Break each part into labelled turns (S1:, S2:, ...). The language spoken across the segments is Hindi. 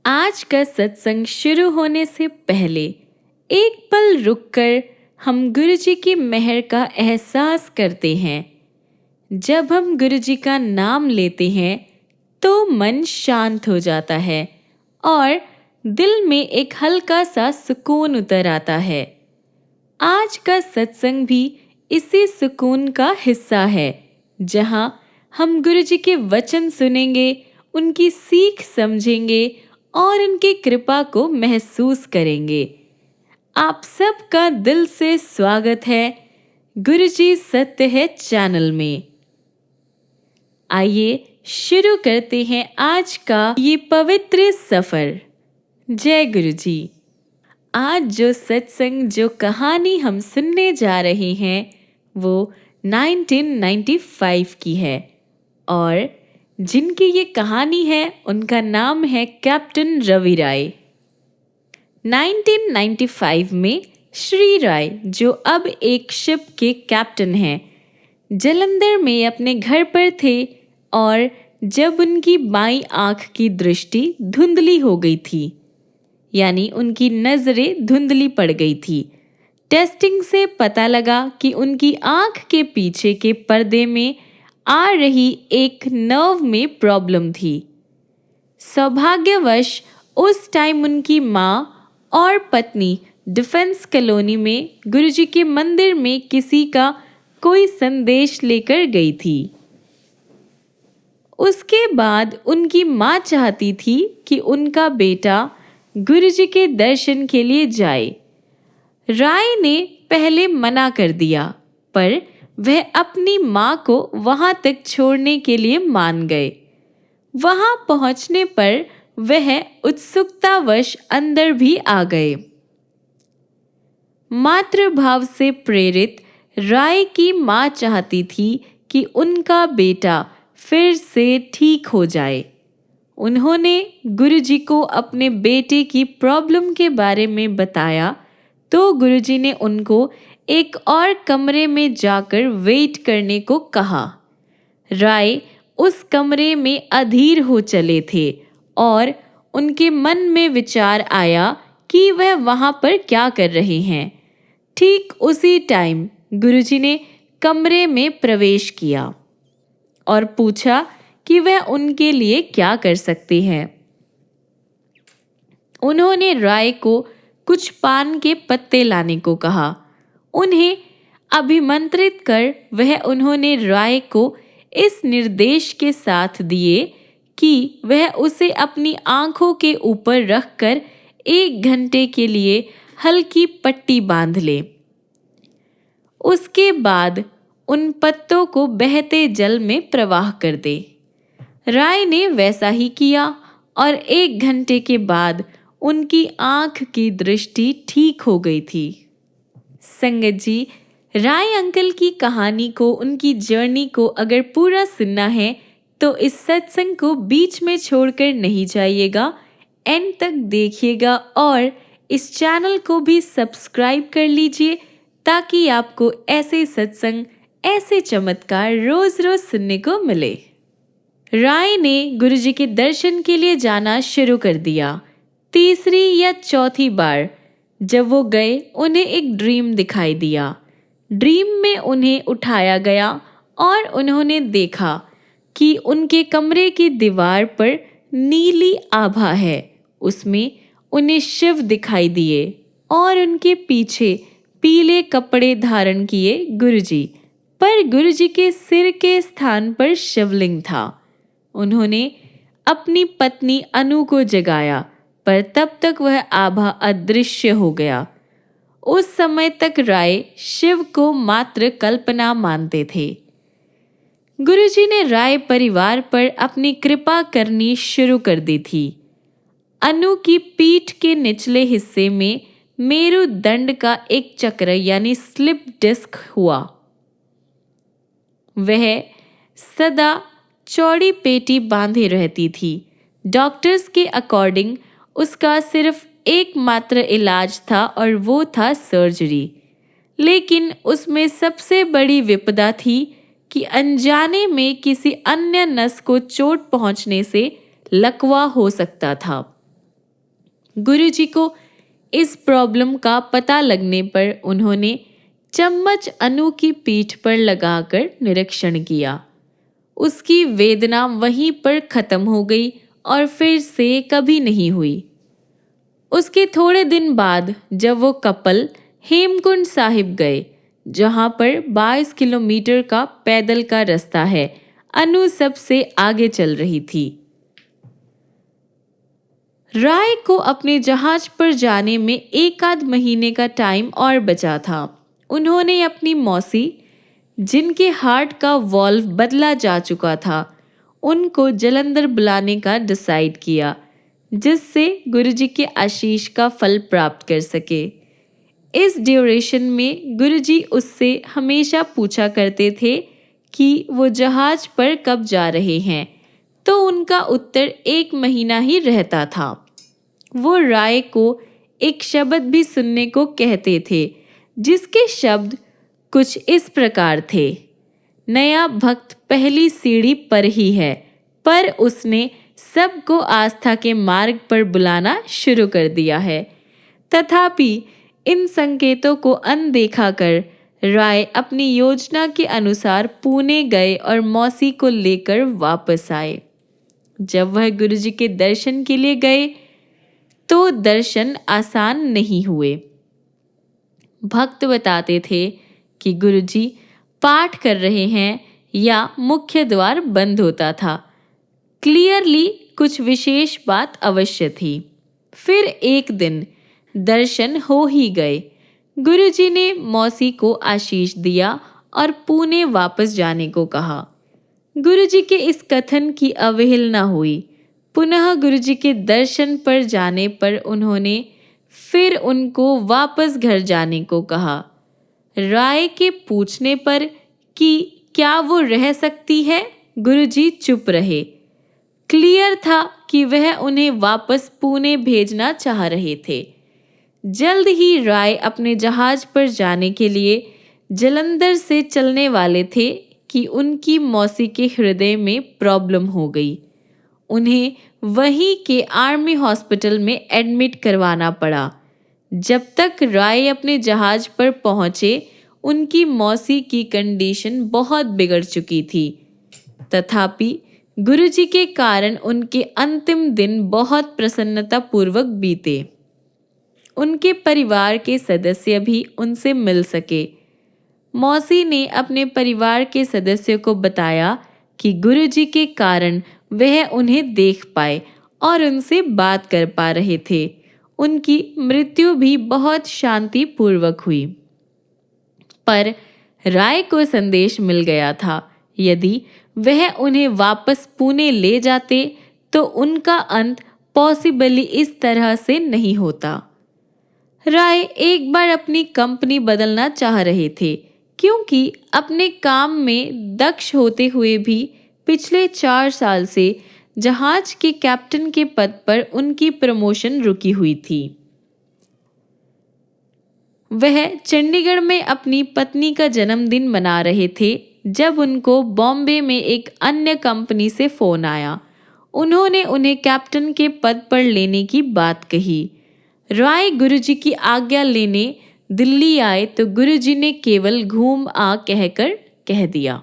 S1: आज का सत्संग शुरू होने से पहले एक पल रुककर हम गुरु जी की मेहर का एहसास करते हैं। जब हम गुरु जी का नाम लेते हैं तो मन शांत हो जाता है और दिल में एक हल्का सा सुकून उतर आता है। आज का सत्संग भी इसी सुकून का हिस्सा है, जहां हम गुरु जी के वचन सुनेंगे, उनकी सीख समझेंगे और उनकी कृपा को महसूस करेंगे। आप सबका दिल से स्वागत है गुरु जी सत्य है चैनल में। आइए शुरू करते हैं आज का ये पवित्र सफर। जय गुरु जी। आज जो सत्संग, जो कहानी हम सुनने जा रहे हैं वो 1995 की है और जिनकी ये कहानी है उनका नाम है कैप्टन रवि राय। 1995 में श्री राय, जो अब एक शिप के कैप्टन हैं, जालंधर में अपने घर पर थे और जब उनकी बाईं आंख की दृष्टि धुंधली हो गई थी, यानी उनकी नजरें धुंधली पड़ गई थी। टेस्टिंग से पता लगा कि उनकी आंख के पीछे के पर्दे में आ रही एक नर्व में प्रॉब्लम थी। सौभाग्यवश उस टाइम उनकी माँ और पत्नी डिफेंस कॉलोनी में गुरुजी के मंदिर में किसी का कोई संदेश लेकर गई थी। उसके बाद उनकी माँ चाहती थी कि उनका बेटा गुरुजी के दर्शन के लिए जाए। राय ने पहले मना कर दिया, पर वह अपनी माँ को वहां तक छोड़ने के लिए मान गए। वहां पहुंचने पर वह उत्सुकतावश अंदर भी आ गए। मातृभाव से प्रेरित राय की माँ चाहती थी कि उनका बेटा फिर से ठीक हो जाए। उन्होंने गुरुजी को अपने बेटे की प्रॉब्लम के बारे में बताया तो गुरुजी ने उनको एक और कमरे में जाकर वेट करने को कहा। राय उस कमरे में अधीर हो चले थे और उनके मन में विचार आया कि वह वहां पर क्या कर रहे हैं। ठीक उसी टाइम गुरुजी ने कमरे में प्रवेश किया और पूछा कि वह उनके लिए क्या कर सकते हैं। उन्होंने राय को कुछ पान के पत्ते लाने को कहा। उन्हें अभिमंत्रित कर वह उन्होंने राय को इस निर्देश के साथ दिए कि वह उसे अपनी आंखों के ऊपर रखकर 1 घंटे के लिए हल्की पट्टी बांध ले। उसके बाद उन पत्तों को बहते जल में प्रवाह कर दे। राय ने वैसा ही किया और 1 घंटे के बाद उनकी आंख की दृष्टि ठीक हो गई थी। संगत जी, राय अंकल की कहानी को, उनकी जर्नी को अगर पूरा सुनना है तो इस सत्संग को बीच में छोड़कर नहीं जाइएगा, एंड तक देखिएगा और इस चैनल को भी सब्सक्राइब कर लीजिए ताकि आपको ऐसे सत्संग, ऐसे चमत्कार रोज रोज सुनने को मिले। राय ने गुरुजी के दर्शन के लिए जाना शुरू कर दिया। तीसरी या चौथी बार जब वो गए, उन्हें एक ड्रीम दिखाई दिया। ड्रीम में उन्हें उठाया गया और उन्होंने देखा कि उनके कमरे की दीवार पर नीली आभा है। उसमें उन्हें शिव दिखाई दिए और उनके पीछे पीले कपड़े धारण किए गुरुजी, पर गुरुजी के सिर के स्थान पर शिवलिंग था। उन्होंने अपनी पत्नी अनु को जगाया, पर तब तक वह आभा अदृश्य हो गया। उस समय तक राय शिव को मात्र कल्पना मानते थे। गुरुजी ने राय परिवार पर अपनी कृपा करनी शुरू कर दी थी। अनु की पीठ के निचले हिस्से में मेरुदंड का एक चक्र यानी स्लिप डिस्क हुआ। वह सदा चौड़ी पेटी बांधे रहती थी। डॉक्टर्स के अकॉर्डिंग उसका सिर्फ एकमात्र इलाज था और वो था सर्जरी। लेकिन उसमें सबसे बड़ी विपदा थी कि अनजाने में किसी अन्य नस को चोट पहुंचने से लकवा हो सकता था। गुरुजी को इस प्रॉब्लम का पता लगने पर उन्होंने चम्मच अनु की पीठ पर लगाकर निरीक्षण किया। उसकी वेदना वहीं पर खत्म हो गई और फिर से कभी नहीं हुई। उसके थोड़े दिन बाद जब वो कपल हेमकुंड साहिब गए, जहां पर 22 किलोमीटर का पैदल का रास्ता है, अनु सबसे आगे चल रही थी। राय को अपने जहाज पर जाने में 1 आध महीने का टाइम और बचा था। उन्होंने अपनी मौसी, जिनके हार्ट का वॉल्व बदला जा चुका था, उनको जलंधर बुलाने का डिसाइड किया, जिससे गुरुजी के आशीष का फल प्राप्त कर सके। इस ड्यूरेशन में गुरुजी उससे हमेशा पूछा करते थे कि वो जहाज पर कब जा रहे हैं, तो उनका उत्तर 1 महीना ही रहता था। वो राय को एक शब्द भी सुनने को कहते थे, जिसके शब्द कुछ इस प्रकार थे: नया भक्त पहली सीढ़ी पर ही है। पर उसने सबको आस्था के मार्ग पर बुलाना शुरू कर दिया है। तथापि इन संकेतों को अनदेखा कर राय अपनी योजना के अनुसार पुणे गए और मौसी को लेकर वापस आए। जब वह गुरुजी के दर्शन के लिए गए तो दर्शन आसान नहीं हुए। भक्त बताते थे कि गुरुजी पाठ कर रहे हैं या मुख्य द्वार बंद होता था। क्लियरली कुछ विशेष बात अवश्य थी। फिर एक दिन दर्शन हो ही गए। गुरुजी ने मौसी को आशीष दिया और पुणे वापस जाने को कहा। गुरुजी के इस कथन की अवहेलना हुई। पुनः गुरुजी के दर्शन पर जाने पर उन्होंने फिर उनको वापस घर जाने को कहा। राय के पूछने पर कि क्या वो रह सकती है, गुरुजी चुप रहे। क्लियर था कि वह उन्हें वापस पुणे भेजना चाह रहे थे। जल्द ही राय अपने जहाज पर जाने के लिए जलंधर से चलने वाले थे कि उनकी मौसी के हृदय में प्रॉब्लम हो गई। उन्हें वहीं के आर्मी हॉस्पिटल में एडमिट करवाना पड़ा। जब तक राय अपने जहाज पर पहुंचे, उनकी मौसी की कंडीशन बहुत बिगड़ चुकी थी। तथापि गुरुजी के कारण उनके अंतिम दिन बहुत प्रसन्नता पूर्वक बीते। उनके परिवार के सदस्य भी उनसे मिल सके। मौसी ने अपने परिवार के सदस्यों को बताया कि गुरुजी के कारण वह उन्हें देख पाए और उनसे बात कर पा रहे थे। उनकी मृत्यु भी बहुत शांतिपूर्वक हुई। पर राय को संदेश मिल गया था, यदि वह उन्हें वापस पुणे ले जाते तो उनका अंत पॉसिबली इस तरह से नहीं होता। राय एक बार अपनी कंपनी बदलना चाह रहे थे, क्योंकि अपने काम में दक्ष होते हुए भी पिछले 4 साल से जहाज के कैप्टन के पद पर उनकी प्रमोशन रुकी हुई थी। वह चंडीगढ़ में अपनी पत्नी का जन्मदिन मना रहे थे जब उनको बॉम्बे में एक अन्य कंपनी से फोन आया। उन्होंने उन्हें कैप्टन के पद पर लेने की बात कही। राय गुरुजी की आज्ञा लेने दिल्ली आए तो गुरुजी ने केवल घूम आ कहकर कह दिया।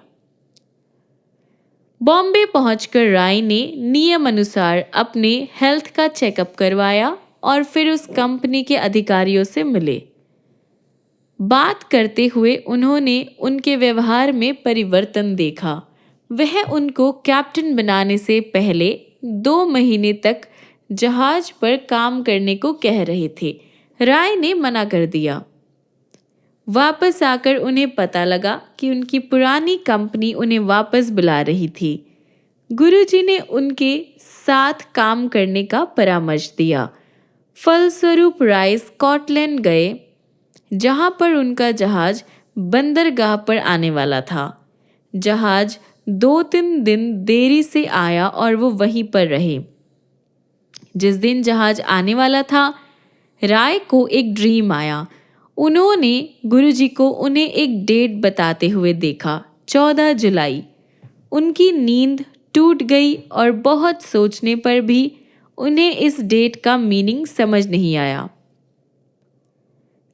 S1: बॉम्बे पहुंचकर राय ने नियम अनुसार अपने हेल्थ का चेकअप करवाया और फिर उस कंपनी के अधिकारियों से मिले। बात करते हुए उन्होंने उनके व्यवहार में परिवर्तन देखा। वह उनको कैप्टन बनाने से पहले 2 महीने तक जहाज पर काम करने को कह रहे थे। राय ने मना कर दिया। वापस आकर उन्हें पता लगा कि उनकी पुरानी कंपनी उन्हें वापस बुला रही थी। गुरुजी ने उनके साथ काम करने का परामर्श दिया। फलस्वरूप राय स्कॉटलैंड गए, जहां पर उनका जहाज बंदरगाह पर आने वाला था। जहाज 2-3 दिन देरी से आया और वो वहीं पर रहे। जिस दिन जहाज आने वाला था, राय को एक ड्रीम आया। उन्होंने गुरुजी को उन्हें एक डेट बताते हुए देखा, 14 जुलाई। उनकी नींद टूट गई और बहुत सोचने पर भी उन्हें इस डेट का मीनिंग समझ नहीं आया।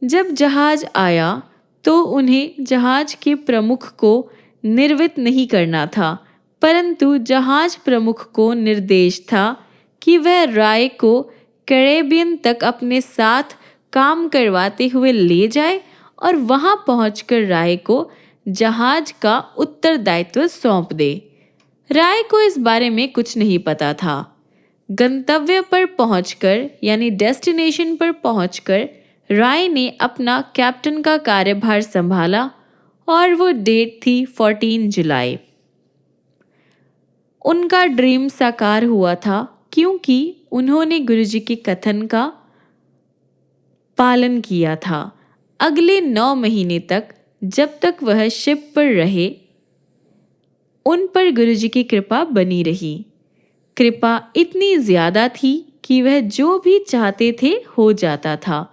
S1: जब जहाज आया तो उन्हें जहाज के प्रमुख को निर्वित नहीं करना था, परंतु जहाज प्रमुख को निर्देश था कि वह राय को कैरेबियन तक अपने साथ काम करवाते हुए ले जाए और वहां पहुंचकर राय को जहाज का उत्तरदायित्व सौंप दे। राय को इस बारे में कुछ नहीं पता था। गंतव्य पर पहुंचकर यानी डेस्टिनेशन पर पहुंचकर राय ने अपना कैप्टन का कार्यभार संभाला और वो डेट थी 14 जुलाई। उनका ड्रीम साकार हुआ था क्योंकि उन्होंने गुरुजी के कथन का पालन किया था। अगले 9 महीने तक जब तक वह शिप पर रहे उन पर गुरुजी की कृपा बनी रही। कृपा इतनी ज्यादा थी कि वह जो भी चाहते थे हो जाता था।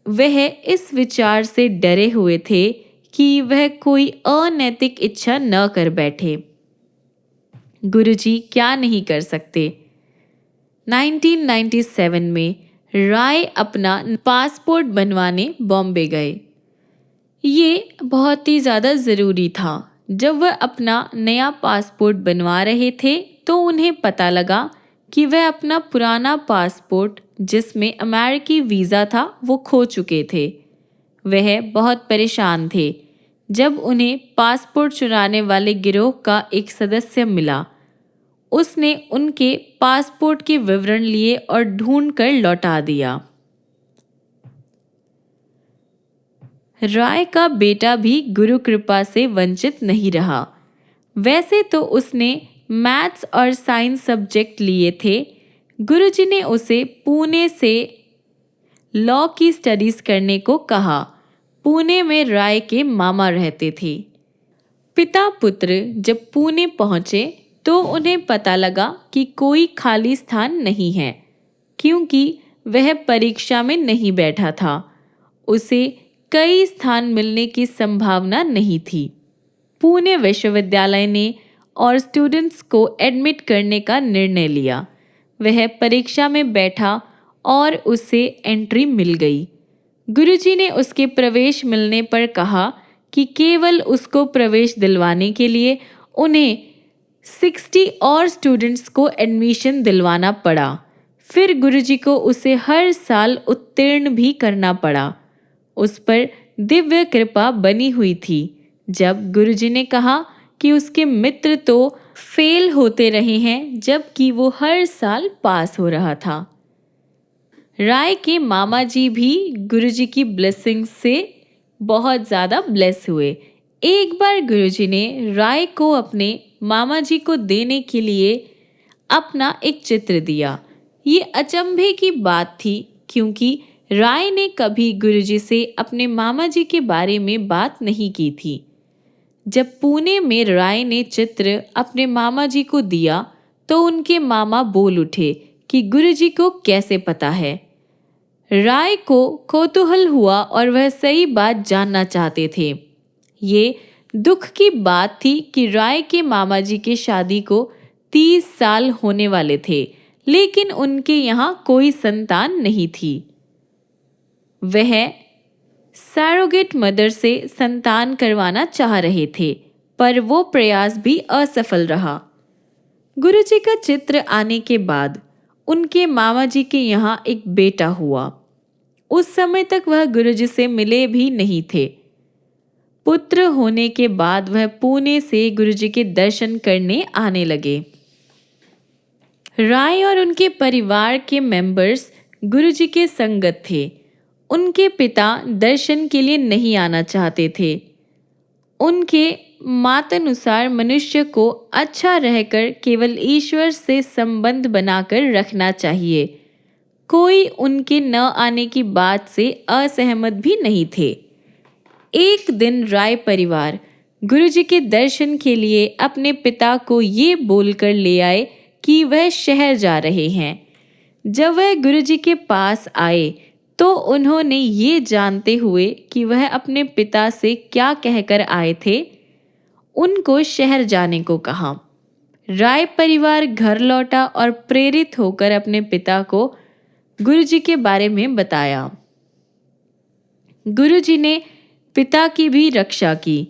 S1: वह इस विचार से डरे हुए थे कि वह कोई अनैतिक इच्छा न कर बैठे। गुरुजी क्या नहीं कर सकते। 1997 में राय अपना पासपोर्ट बनवाने बॉम्बे गए। ये बहुत ही ज़्यादा ज़रूरी था। जब वह अपना नया पासपोर्ट बनवा रहे थे तो उन्हें पता लगा कि वह अपना पुराना पासपोर्ट जिसमें अमेरिकी वीज़ा था वो खो चुके थे। वह बहुत परेशान थे जब उन्हें पासपोर्ट चुराने वाले गिरोह का एक सदस्य मिला। उसने उनके पासपोर्ट के विवरण लिए और ढूंढ कर लौटा दिया। राय का बेटा भी गुरु कृपा से वंचित नहीं रहा। वैसे तो उसने मैथ्स और साइंस सब्जेक्ट लिए थे। गुरुजी ने उसे पुणे से लॉ की स्टडीज करने को कहा। पुणे में राय के मामा रहते थे। पिता पुत्र जब पुणे पहुंचे तो उन्हें पता लगा कि कोई खाली स्थान नहीं है, क्योंकि वह परीक्षा में नहीं बैठा था। उसे कई स्थान मिलने की संभावना नहीं थी। पुणे विश्वविद्यालय ने और स्टूडेंट्स को एडमिट करने का निर्णय लिया। वह परीक्षा में बैठा और उसे एंट्री मिल गई। गुरुजी ने उसके प्रवेश मिलने पर कहा कि केवल उसको प्रवेश दिलवाने के लिए उन्हें 60 और स्टूडेंट्स को एडमिशन दिलवाना पड़ा। फिर गुरुजी को उसे हर साल उत्तीर्ण भी करना पड़ा। उस पर दिव्य कृपा बनी हुई थी। जब गुरुजी ने कहा कि उसके मित्र तो फेल होते रहे हैं जबकि वो हर साल पास हो रहा था। राय के मामा जी भी गुरुजी की ब्लेसिंग से बहुत ज़्यादा ब्लेस हुए। एक बार गुरुजी ने राय को अपने मामा जी को देने के लिए अपना एक चित्र दिया। ये अचंभे की बात थी क्योंकि राय ने कभी गुरुजी से अपने मामा जी के बारे में बात नहीं की थी। जब पुणे में राय ने चित्र अपने मामा जी को दिया तो उनके मामा बोल उठे कि गुरुजी को कैसे पता है। राय को कौतूहल हुआ और वह सही बात जानना चाहते थे। ये दुख की बात थी कि राय के मामा जी के शादी को 30 साल होने वाले थे, लेकिन उनके यहाँ कोई संतान नहीं थी। वह सरोगेट मदर से संतान करवाना चाह रहे थे, पर वो प्रयास भी असफल रहा। गुरुजी का चित्र आने के बाद उनके मामा जी के यहाँ एक बेटा हुआ। उस समय तक वह गुरुजी से मिले भी नहीं थे। पुत्र होने के बाद वह पुणे से गुरुजी के दर्शन करने आने लगे। राय और उनके परिवार के मेंबर्स गुरुजी के संगत थे। उनके पिता दर्शन के लिए नहीं आना चाहते थे। उनके मतानुसार मनुष्य को अच्छा रहकर केवल ईश्वर से संबंध बनाकर रखना चाहिए। कोई उनके न आने की बात से असहमत भी नहीं थे। एक दिन राय परिवार गुरुजी के दर्शन के लिए अपने पिता को ये बोलकर ले आए कि वह शहर जा रहे हैं। जब वह गुरुजी के पास आए तो उन्होंने ये जानते हुए कि वह अपने पिता से क्या कहकर आए थे, उनको शहर जाने को कहा। राय परिवार घर लौटा और प्रेरित होकर अपने पिता को गुरुजी के बारे में बताया। गुरुजी ने पिता की भी रक्षा की।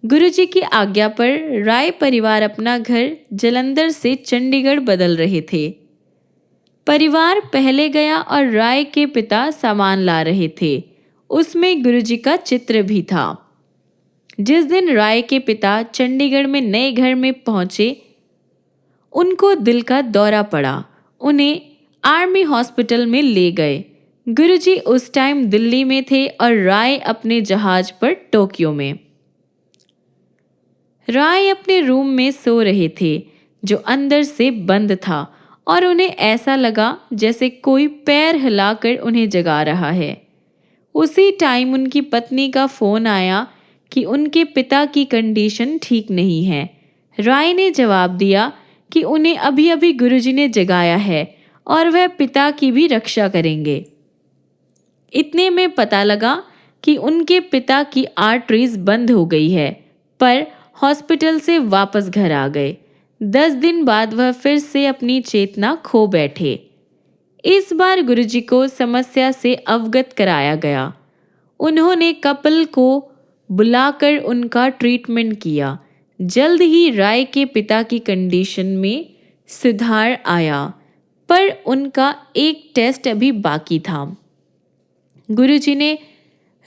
S1: गुरुजी की आज्ञा पर राय परिवार अपना घर जालंधर से चंडीगढ़ बदल रहे थे। परिवार पहले गया और राय के पिता सामान ला रहे थे। उसमें गुरुजी का चित्र भी था। जिस दिन राय के पिता चंडीगढ़ में नए घर में पहुंचे, उनको दिल का दौरा पड़ा। उन्हें आर्मी हॉस्पिटल में ले गए। गुरुजी उस टाइम दिल्ली में थे और राय अपने जहाज पर टोक्यो में। राय अपने रूम में सो रहे थे, जो अंदर से बंद था, और उन्हें ऐसा लगा जैसे कोई पैर हिलाकर उन्हें जगा रहा है। उसी टाइम उनकी पत्नी का फोन आया कि उनके पिता की कंडीशन ठीक नहीं है। राय ने जवाब दिया कि उन्हें अभी अभी गुरुजी ने जगाया है और वह पिता की भी रक्षा करेंगे। इतने में पता लगा कि उनके पिता की आर्टरीज बंद हो गई है, पर हॉस्पिटल से वापस घर आ गए। 10 दिन बाद वह फिर से अपनी चेतना खो बैठे। इस बार गुरुजी को समस्या से अवगत कराया गया। उन्होंने कपिल को बुलाकर उनका ट्रीटमेंट किया। जल्द ही राय के पिता की कंडीशन में सुधार आया, पर उनका एक टेस्ट अभी बाकी था। गुरुजी ने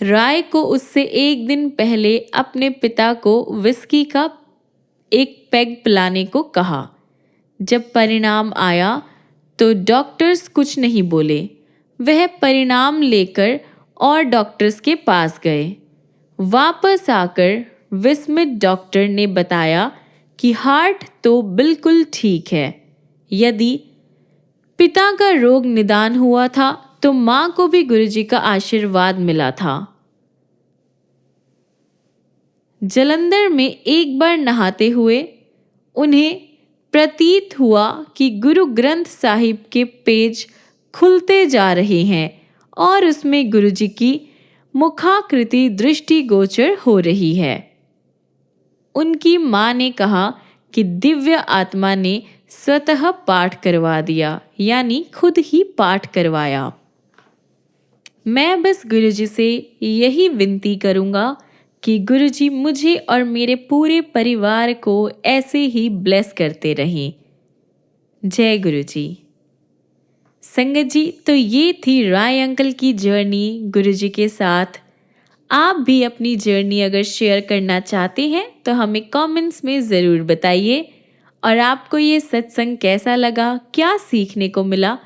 S1: राय को उससे एक दिन पहले अपने पिता को विस्की का एक पैग पिलाने को कहा। जब परिणाम आया तो डॉक्टर्स कुछ नहीं बोले। वह परिणाम लेकर और डॉक्टर्स के पास गए। वापस आकर विस्मित डॉक्टर ने बताया कि हार्ट तो बिल्कुल ठीक है। यदि पिता का रोग निदान हुआ था तो मां को भी गुरुजी का आशीर्वाद मिला था। जालंधर में एक बार नहाते हुए उन्हें प्रतीत हुआ कि गुरु ग्रंथ साहिब के पेज खुलते जा रहे हैं और उसमें गुरुजी की मुखाकृति दृष्टिगोचर हो रही है। उनकी मां ने कहा कि दिव्य आत्मा ने स्वतः पाठ करवा दिया, यानी खुद ही पाठ करवाया। मैं बस गुरुजी से यही विनती करूंगा कि गुरुजी मुझे और मेरे पूरे परिवार को ऐसे ही ब्लेस करते रहें। जय गुरुजी। संगत जी, तो ये थी राय अंकल की जर्नी गुरुजी के साथ। आप भी अपनी जर्नी अगर शेयर करना चाहते हैं तो हमें कमेंट्स में ज़रूर बताइए। और आपको ये सत्संग कैसा लगा, क्या सीखने को मिला,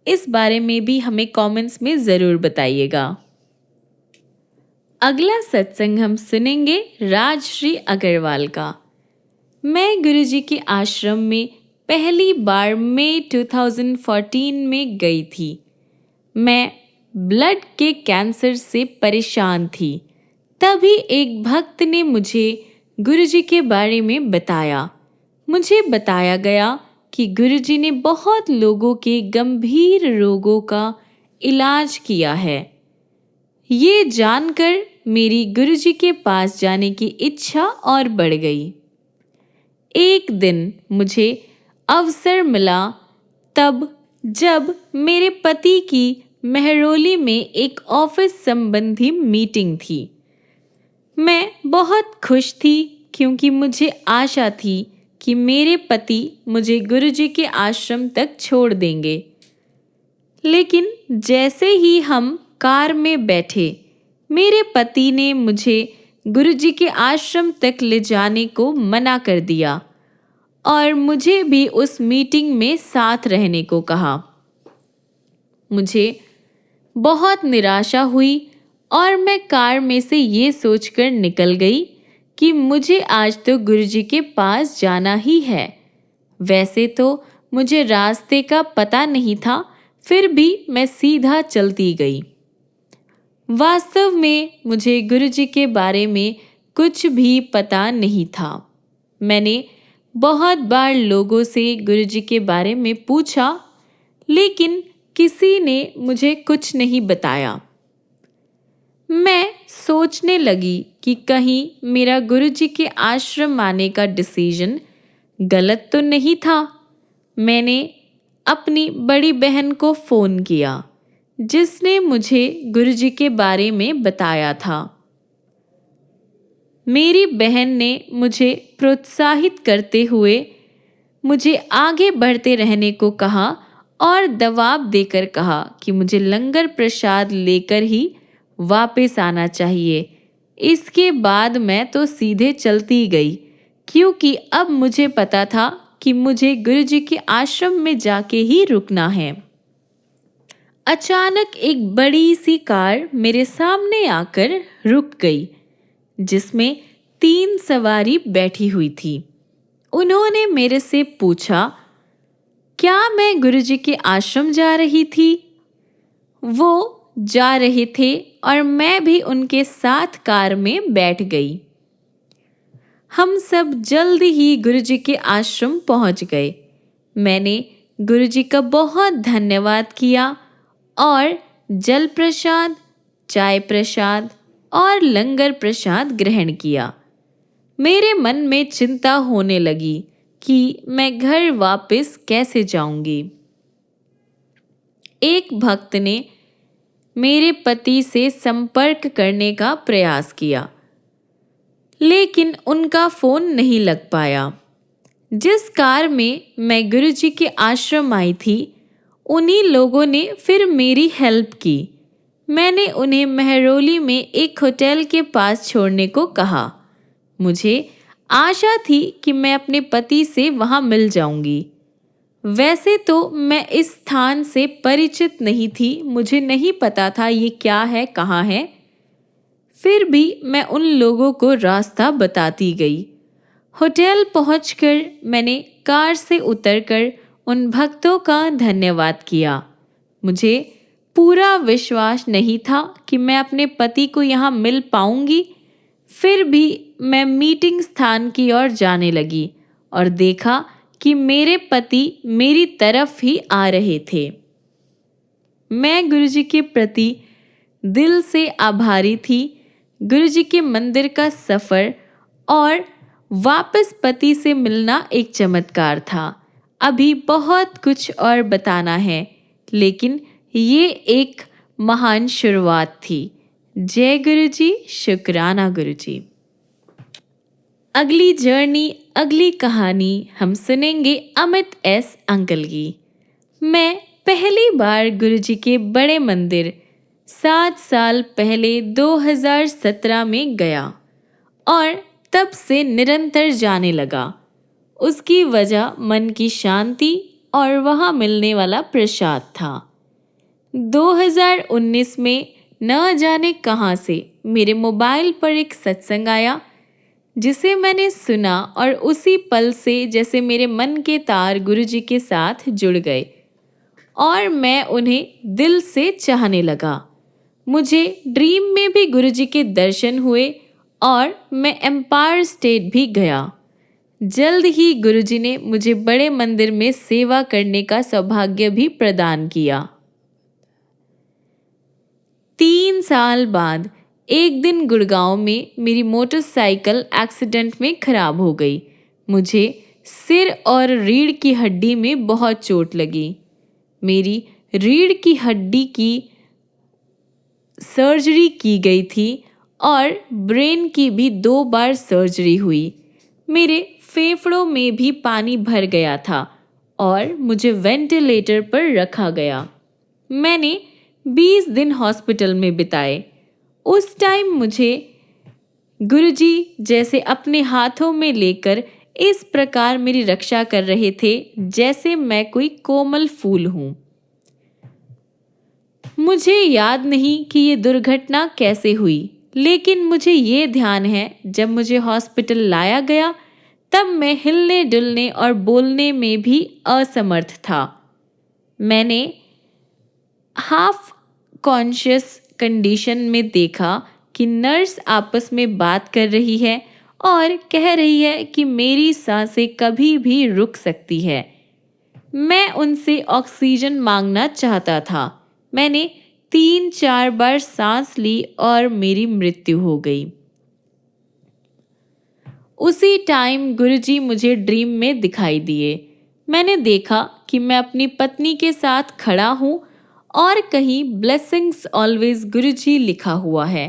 S1: इस बारे में भी हमें कमेंट्स में ज़रूर बताइएगा। अगला सत्संग हम सुनेंगे राजश्री अग्रवाल का। मैं गुरुजी के आश्रम में पहली बार मई 2014 में गई थी। मैं ब्लड के कैंसर से परेशान थी। तभी एक भक्त ने मुझे गुरुजी के बारे में बताया। मुझे बताया गया कि गुरुजी ने बहुत लोगों के गंभीर रोगों का इलाज किया है। ये जानकर मेरी गुरुजी के पास जाने की इच्छा और बढ़ गई। एक दिन मुझे अवसर मिला तब जब मेरे पति की मेहरौली में एक ऑफिस संबंधी मीटिंग थी। मैं बहुत खुश थी क्योंकि मुझे आशा थी कि मेरे पति मुझे गुरुजी के आश्रम तक छोड़ देंगे। लेकिन जैसे ही हम कार में बैठे, मेरे पति ने मुझे गुरुजी के आश्रम तक ले जाने को मना कर दिया और मुझे भी उस मीटिंग में साथ रहने को कहा। मुझे बहुत निराशा हुई और मैं कार में से ये सोचकर निकल गई कि मुझे आज तो गुरुजी के पास जाना ही है। वैसे तो मुझे रास्ते का पता नहीं था, फिर भी मैं सीधा चलती गई। वास्तव में मुझे गुरुजी के बारे में कुछ भी पता नहीं था। मैंने बहुत बार लोगों से गुरुजी के बारे में पूछा, लेकिन किसी ने मुझे कुछ नहीं बताया। मैं सोचने लगी कि कहीं मेरा गुरुजी के आश्रम आने का डिसीजन गलत तो नहीं था। मैंने अपनी बड़ी बहन को फ़ोन किया, जिसने मुझे गुरुजी के बारे में बताया था। मेरी बहन ने मुझे प्रोत्साहित करते हुए मुझे आगे बढ़ते रहने को कहा और दबाव देकर कहा कि मुझे लंगर प्रसाद लेकर ही वापस आना चाहिए। इसके बाद मैं तो सीधे चलती गई, क्योंकि अब मुझे पता था कि मुझे गुरुजी के आश्रम में जाके ही रुकना है। अचानक एक बड़ी सी कार मेरे सामने आकर रुक गई, जिसमें 3 सवारी बैठी हुई थी। उन्होंने मेरे से पूछा, क्या मैं गुरुजी के आश्रम जा रही थी? वो जा रहे थे और मैं भी उनके साथ कार में बैठ गई। हम सब जल्द ही गुरुजी के आश्रम पहुंच गए। मैंने गुरुजी का बहुत धन्यवाद किया और जल प्रसाद, चाय प्रसाद और लंगर प्रसाद ग्रहण किया। मेरे मन में चिंता होने लगी कि मैं घर वापस कैसे जाऊंगी। एक भक्त ने मेरे पति से संपर्क करने का प्रयास किया, लेकिन उनका फ़ोन नहीं लग पाया। जिस कार में मैं गुरुजी के आश्रम आई थी, उन्हीं लोगों ने फिर मेरी हेल्प की। मैंने उन्हें मेहरौली में एक होटल के पास छोड़ने को कहा। मुझे आशा थी कि मैं अपने पति से वहां मिल जाऊंगी। वैसे तो मैं इस स्थान से परिचित नहीं थी, मुझे नहीं पता था ये क्या है, कहाँ है। फिर भी मैं उन लोगों को रास्ता बताती गई। होटल पहुंचकर मैंने कार से उतरकर उन भक्तों का धन्यवाद किया। मुझे पूरा विश्वास नहीं था कि मैं अपने पति को यहाँ मिल पाऊंगी। फिर भी मैं मीटिंग स्थान की ओर जाने लगी और देखा कि मेरे पति मेरी तरफ ही आ रहे थे। मैं गुरुजी के प्रति दिल से आभारी थी। गुरुजी के मंदिर का सफ़र और वापस पति से मिलना एक चमत्कार था। अभी बहुत कुछ और बताना है, लेकिन ये एक महान शुरुआत थी। जय गुरुजी, शुक्राना गुरुजी। अगली जर्नी, अगली कहानी हम सुनेंगे अमित एस अंकल की। मैं पहली बार गुरुजी के बड़े मंदिर 7 साल पहले 2017 में गया और तब से निरंतर जाने लगा। उसकी वजह मन की शांति और वहाँ मिलने वाला प्रसाद था। 2019 में न जाने कहाँ से मेरे मोबाइल पर एक सत्संग आया, जिसे मैंने सुना और उसी पल से जैसे मेरे मन के तार गुरुजी के साथ जुड़ गए और मैं उन्हें दिल से चाहने लगा। मुझे ड्रीम में भी गुरुजी के दर्शन हुए और मैं एम्पायर स्टेट भी गया। जल्द ही गुरुजी ने मुझे बड़े मंदिर में सेवा करने का सौभाग्य भी प्रदान किया। 3 साल बाद एक दिन गुड़गांव में मेरी मोटरसाइकिल एक्सीडेंट में खराब हो गई। मुझे सिर और रीढ़ की हड्डी में बहुत चोट लगी। मेरी रीढ़ की हड्डी की सर्जरी की गई थी और ब्रेन की भी 2 बार सर्जरी हुई। मेरे फेफड़ों में भी पानी भर गया था और मुझे वेंटिलेटर पर रखा गया। मैंने 20 दिन हॉस्पिटल में बिताए। उस टाइम मुझे गुरुजी जैसे अपने हाथों में लेकर इस प्रकार मेरी रक्षा कर रहे थे जैसे मैं कोई कोमल फूल हूँ। मुझे याद नहीं कि ये दुर्घटना कैसे हुई, लेकिन मुझे ये ध्यान है जब मुझे हॉस्पिटल लाया गया तब मैं हिलने डुलने और बोलने में भी असमर्थ था। मैंने हाफ कॉन्शियस कंडीशन में देखा कि नर्स आपस में बात कर रही है और कह रही है कि मेरी सांसें कभी भी रुक सकती है। मैं उनसे ऑक्सीजन मांगना चाहता था। मैंने 3-4 बार सांस ली और मेरी मृत्यु हो गई। उसी टाइम गुरुजी मुझे ड्रीम में दिखाई दिए। मैंने देखा कि मैं अपनी पत्नी के साथ खड़ा हूँ और कहीं ब्लेसिंग्स ऑलवेज गुरुजी लिखा हुआ है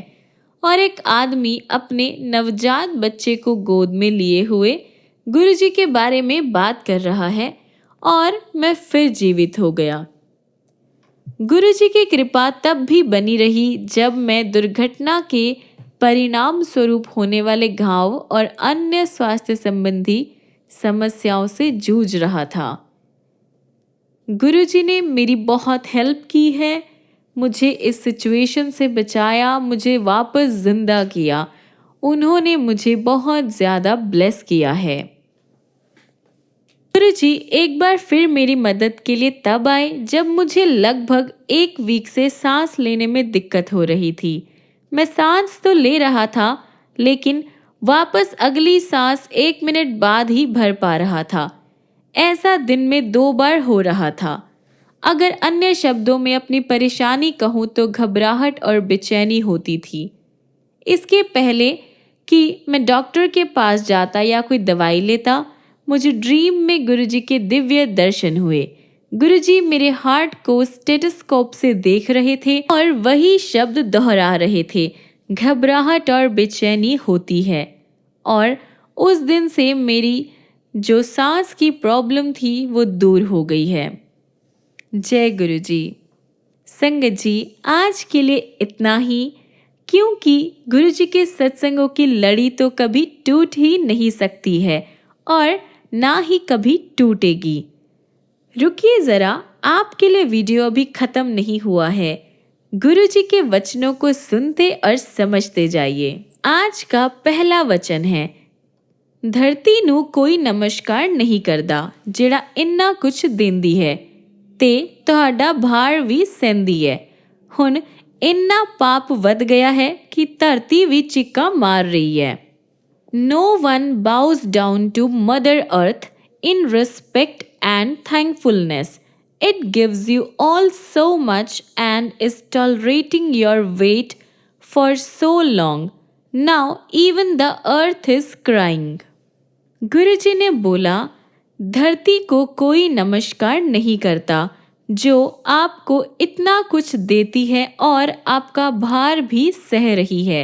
S1: और एक आदमी अपने नवजात बच्चे को गोद में लिए हुए गुरुजी के बारे में बात कर रहा है और मैं फिर जीवित हो गया। गुरुजी की कृपा तब भी बनी रही जब मैं दुर्घटना के परिणाम स्वरूप होने वाले घाव और अन्य स्वास्थ्य संबंधी समस्याओं से जूझ रहा था। गुरुजी ने मेरी बहुत हेल्प की है, मुझे इस सिचुएशन से बचाया, मुझे वापस जिंदा किया। उन्होंने मुझे बहुत ज़्यादा ब्लेस किया है। गुरुजी एक बार फिर मेरी मदद के लिए तब आए जब मुझे लगभग 1 वीक से सांस लेने में दिक्कत हो रही थी। मैं सांस तो ले रहा था, लेकिन वापस अगली सांस 1 मिनट बाद ही भर पा रहा था। ऐसा दिन में 2 बार हो रहा था। अगर अन्य शब्दों में अपनी परेशानी कहूँ तो घबराहट और बेचैनी होती थी। इसके पहले कि मैं डॉक्टर के पास जाता या कोई दवाई लेता, मुझे ड्रीम में गुरुजी के दिव्य दर्शन हुए। गुरुजी मेरे हार्ट को स्टेथोस्कोप से देख रहे थे और वही शब्द दोहरा रहे थे, घबराहट और बेचैनी होती है। और उस दिन से मेरी जो सांस की प्रॉब्लम थी वो दूर हो गई है। जय गुरुजी। संगत जी, आज के लिए इतना ही, क्योंकि गुरुजी के सत्संगों की लड़ी तो कभी टूट ही नहीं सकती है और ना ही कभी टूटेगी। रुकिए ज़रा, आपके लिए वीडियो अभी ख़त्म नहीं हुआ है। गुरुजी के वचनों को सुनते और समझते जाइए। आज का पहला वचन है, धरती ਨੂੰ ਕੋਈ ਨਮਸਕਾਰ ਨਹੀਂ ਕਰਦਾ ਜਿਹੜਾ ਇੰਨਾ ਕੁਝ ਦਿੰਦੀ ਹੈ ਤੇ ਤੁਹਾਡਾ ਭਾਰ ਵੀ ਸਹਿੰਦੀ ਹੈ। ਹੁਣ ਇੰਨਾ ਪਾਪ ਵੱਧ ਗਿਆ ਹੈ ਕਿ ਧਰਤੀ ਵੀ ਚੀਕਾਂ ਮਾਰ ਰਹੀ ਹੈ। No one bows down to Mother Earth in respect and thankfulness. It gives you all so much and is tolerating your weight for so long. Now even the earth is crying. गुरुजी ने बोला, धरती को कोई नमस्कार नहीं करता जो आपको इतना कुछ देती है और आपका भार भी सह रही है।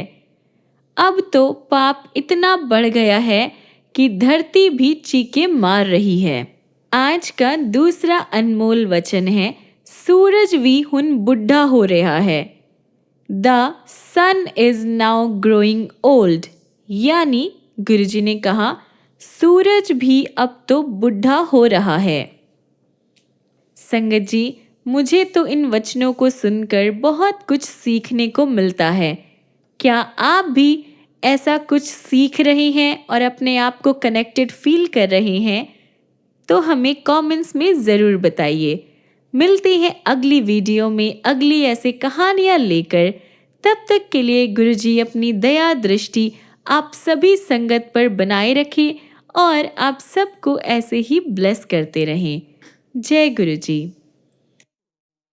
S1: अब तो पाप इतना बढ़ गया है कि धरती भी चीखें मार रही है। आज का दूसरा अनमोल वचन है, सूरज भी हुन बुढ़ा हो रहा है। The son is now growing old. यानी गुरुजी ने कहा, सूरज भी अब तो बुढ़ा हो रहा है। संगत जी, मुझे तो इन वचनों को सुनकर बहुत कुछ सीखने को मिलता है। क्या आप भी ऐसा कुछ सीख रहे हैं और अपने आप को कनेक्टेड फील कर रहे हैं? तो हमें कमेंट्स में ज़रूर बताइए। मिलते हैं अगली वीडियो में अगली ऐसे कहानियाँ लेकर। तब तक के लिए गुरुजी अपनी दया दृष्टि आप सभी संगत पर बनाए रखें और आप सबको ऐसे ही ब्लेस करते रहें। जय गुरुजी।